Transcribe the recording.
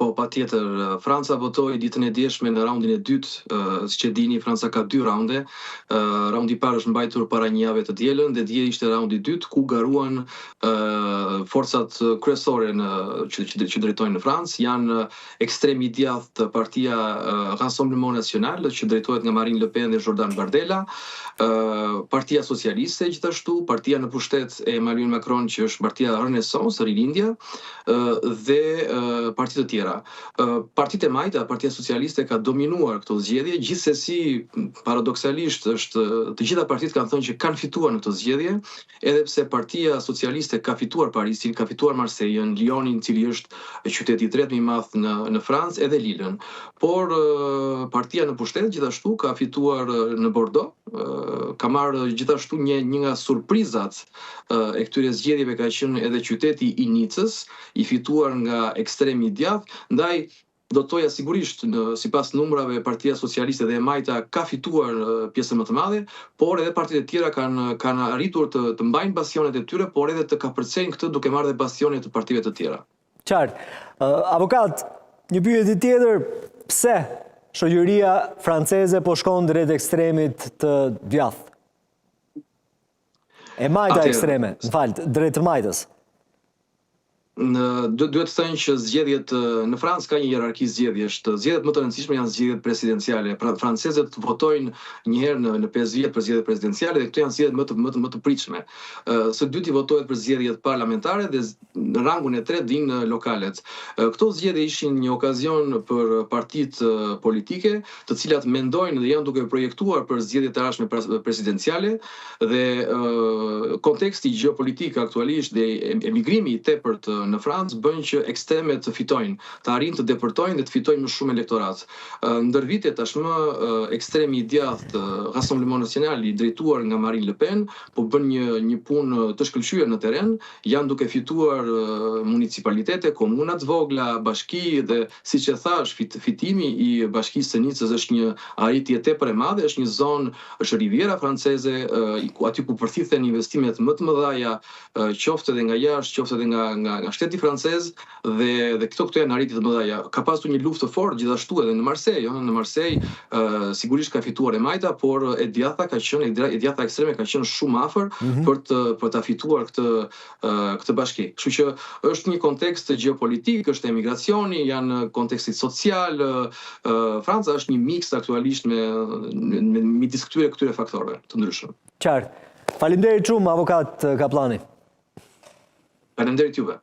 Po, patjetër, Franca votoi ditën e djeshme në raundin e dytë, siç e dini, Franca ka 2 raunde. Raundi i parë është mbajtur para një jave të dielën dhe dje ishte raundi i dytë ku garuan forcat kryesore që drejtojnë në Francë. Janë ekstremi i djathtë partia Rassemblement National që drejtohet nga Marine Le Pen dhe Jordan Bardella, partia socialiste gjithashtu, partia në pushtet e Emmanuel Macron që është partia Renaissance, Rilindja, dhe partitë të tjera. Partitë e majta, Partia Socialiste ka dominuar këto zgjedhje, gjithsesi paradoksalisht të gjitha partitë kanë thënë që kanë fituar në këto zgjedhje, edhe pse Partia Socialiste ka fituar Parisin, ka fituar Marseille-n, Lyonin, cili është qyteti i tretë më i madh në Francë, edhe Lille-n. Por partia në pushtet gjithashtu ka fituar në Bordeaux, ka marrë gjithashtu një nga surprizat e këtyre zgjedhjeve ka qenë edhe qyteti i Nicës, i fituar nga ekstremi i djathtë. Ndaj do të thoja sigurisht sipas numrave Partia Socialiste dhe e majta ka fituar pjesën më të madhe, por edhe partitë e tjera kanë arritur të mbajnë bastionet e tyre, por edhe të kapërcejnë këtë duke marrë dhe bastionet të partive të tjera. Qartë. Avokat, një pyetje tjetër, pse shoqëria franceze po shkon drejt ekstremit të djathtë? E majta ekstreme, drejt të majtës. Duhet të thënë që zgjedhjet në Francë ka një hierarki zgjedhjesh. Zgjedhjet më të rëndësishme janë zgjedhjet presidenciale. Pra francezët votojnë një herë në 5 vjet për zgjedhjet presidenciale dhe këto janë zgjedhjet më të pritshme. Së dyti votohet për zgjedhjet parlamentare dhe në rangun e tretë vinë lokalet. Këto zgjedhje ishin një okazion për partitë politike, të cilat mendojnë dhe janë duke projektuar për zgjedhjet e ardhshme presidenciale dhe konteksti gjeopolitik aktualisht dhe emigrimi i tepërt në Francë bën që ekstremet të fitojnë, të arrijnë të depërtojnë dhe të fitojnë më shumë elektorat. Ndër vite tashmë ekstremi i djathtë Rassemblement National i drejtuar nga Marine Le Pen po bën një punë të shkëlqyer në terren, janë duke fituar municipalitete, komuna të vogla, bashki dhe siç e thash, fitimi i bashkisë së Nicës është një arritje tepër e madhe, është një zonë, është riviera franceze, aty ku përthithen investimet më të mëdha, qoftë edhe nga jashtë, qoftë edhe nga shteti francez dhe këto janë arritje të mëdha. Ka pasur një luftë të fortë gjithashtu edhe në Marseille. Në Marseille sigurisht ka fituar e majta, por e djatha ekstreme ka qenë shumë afër për ta fituar këtë bashki. Kështu që është një kontekst gjeopolitik, është emigracioni, janë kontekstit social. Franca është një miks aktualisht midis këtyre faktorëve të ndryshëm. Qartë. Faleminderit shumë avokat Kaplani. Faleminderit juve.